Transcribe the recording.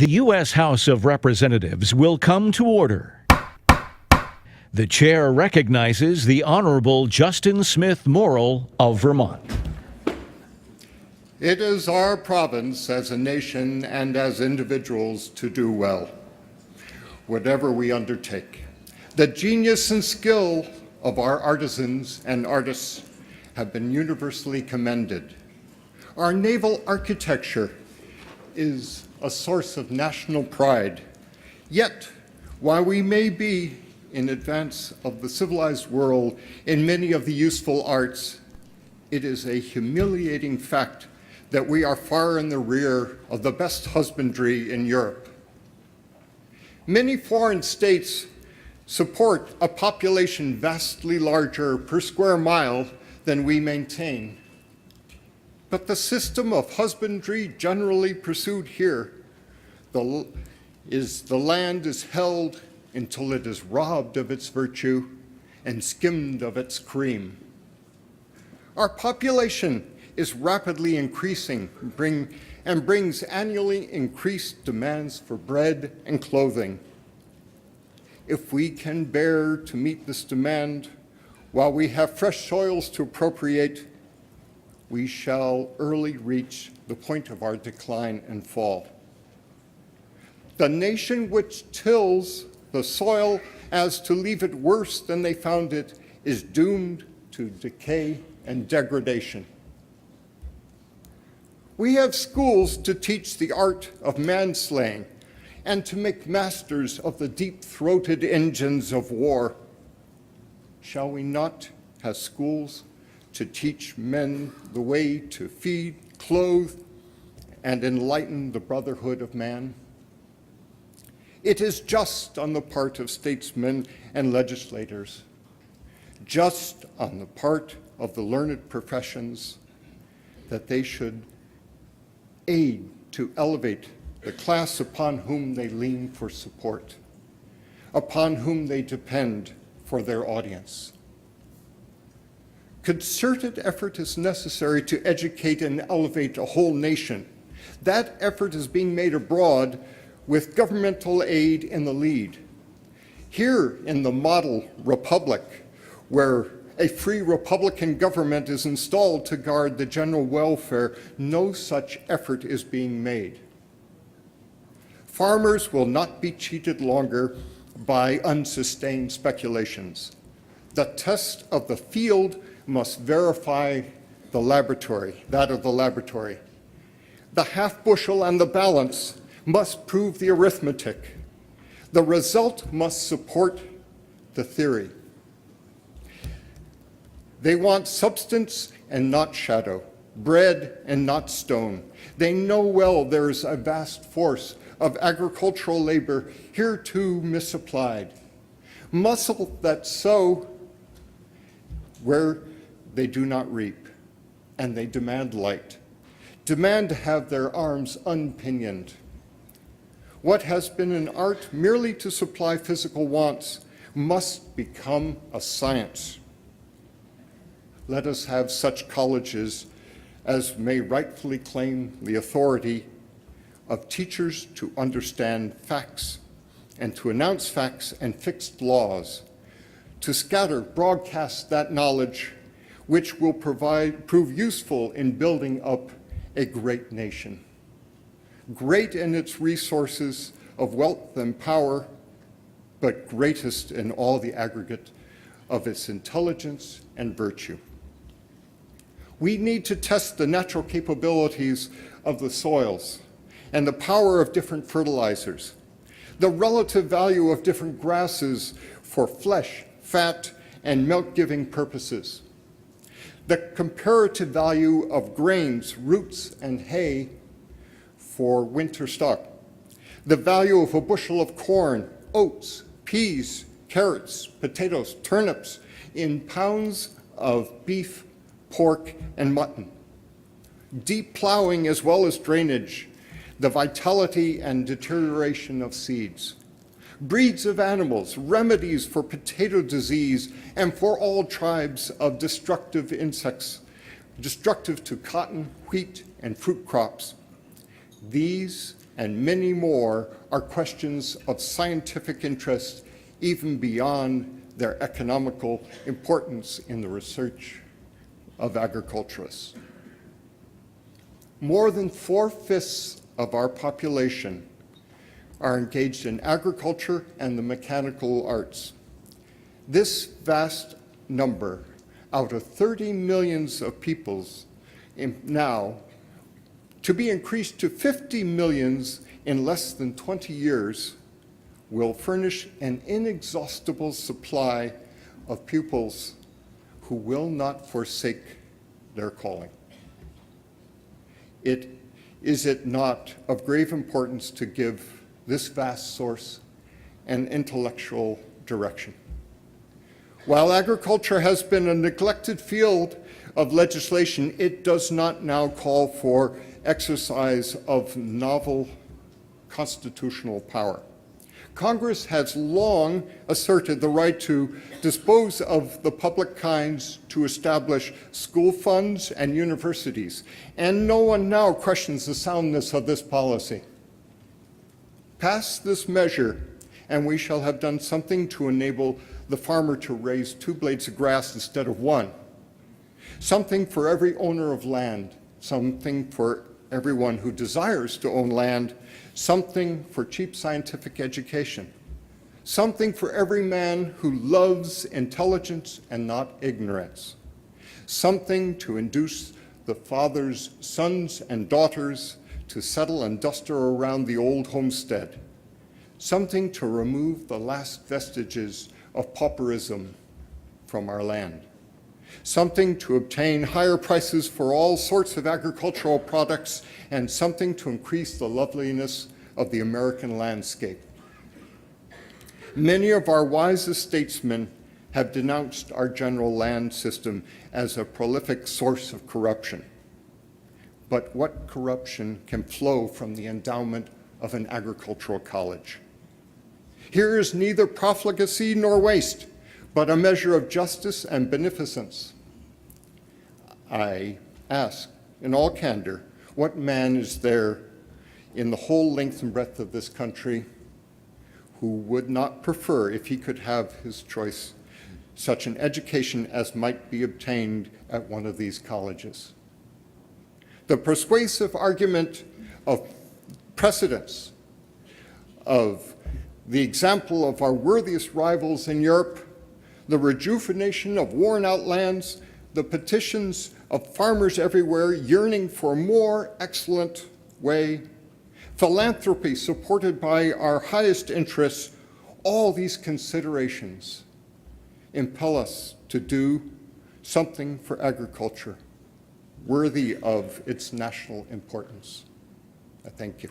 The U.S. House of Representatives will come to order. The chair recognizes the Honorable Justin Smith Morrill of Vermont. It is our province as a nation and as individuals to do well, whatever we undertake. The genius and skill of our artisans and artists have been universally commended. Our naval architecture is a source of national pride. Yet, while we may be in advance of the civilized world in many of the useful arts, it is a humiliating fact that we are far in the rear of the best husbandry in Europe. Many foreign states support a population vastly larger per square mile than we maintain. But the system of husbandry generally pursued here the land is held until it is robbed of its virtue and skimmed of its cream. Our population is rapidly increasing and brings annually increased demands for bread and clothing. If we can bear to meet this demand while we have fresh soils to appropriate, we shall early reach the point of our decline and fall. The nation which tills the soil as to leave it worse than they found it is doomed to decay and degradation. We have schools to teach the art of manslaying and to make masters of the deep-throated engines of war. Shall we not have schools to teach men the way to feed, clothe, and enlighten the brotherhood of man? It is just on the part of statesmen and legislators, just on the part of the learned professions, that they should aid to elevate the class upon whom they lean for support, upon whom they depend for their audience. Concerted effort is necessary to educate and elevate a whole nation. That effort is being made abroad with governmental aid in the lead. Here in the model republic, where a free republican government is installed to guard the general welfare, no such effort is being made. Farmers will not be cheated longer by unsustained speculations. The test of the field must verify that of the laboratory. The half bushel and the balance must prove the arithmetic. The result must support the theory. They want substance and not shadow, bread and not stone. They know well there is a vast force of agricultural labor hereto misapplied. Muscle that sow where they do not reap, and they demand light, demand to have their arms unpinioned. What has been an art merely to supply physical wants must become a science. Let us have such colleges as may rightfully claim the authority of teachers to understand facts and to announce facts and fixed laws, to broadcast that knowledge which will prove useful in building up a great nation, great in its resources of wealth and power, but greatest in all the aggregate of its intelligence and virtue. We need to test the natural capabilities of the soils and the power of different fertilizers, the relative value of different grasses for flesh, fat, and milk-giving purposes, the comparative value of grains, roots, and hay for winter stock, the value of a bushel of corn, oats, peas, carrots, potatoes, turnips in pounds of beef, pork, and mutton, deep plowing as well as drainage, the vitality and deterioration of seeds, breeds of animals, remedies for potato disease and for all tribes of destructive insects, destructive to cotton, wheat, and fruit crops. These and many more are questions of scientific interest, even beyond their economical importance in the research of agriculturists. More than 4/5 of our population are engaged in agriculture and the mechanical arts. This vast number, out of 30 million of peoples now, to be increased to 50 million in less than 20 years, will furnish an inexhaustible supply of pupils who will not forsake their calling. Is it not of grave importance to give this vast source an intellectual direction? While agriculture has been a neglected field of legislation, it does not now call for exercise of novel constitutional power. Congress has long asserted the right to dispose of the public kinds to establish school funds and universities, and no one now questions the soundness of this policy. Pass this measure, and we shall have done something to enable the farmer to raise 2 blades of grass instead of 1. Something for every owner of land, something for everyone who desires to own land, something for cheap scientific education, something for every man who loves intelligence and not ignorance, something to induce the fathers, sons, and daughters to settle and duster around the old homestead, something to remove the last vestiges of pauperism from our land, something to obtain higher prices for all sorts of agricultural products, and something to increase the loveliness of the American landscape. Many of our wisest statesmen have denounced our general land system as a prolific source of corruption. But what corruption can flow from the endowment of an agricultural college? Here is neither profligacy nor waste, but a measure of justice and beneficence. I ask, in all candor, what man is there in the whole length and breadth of this country who would not prefer, if he could have his choice, such an education as might be obtained at one of these colleges? The persuasive argument of precedence, of the example of our worthiest rivals in Europe, the rejuvenation of worn-out lands, the petitions of farmers everywhere yearning for a more excellent way, philanthropy supported by our highest interests, all these considerations impel us to do something for agriculture worthy of its national importance. I thank you.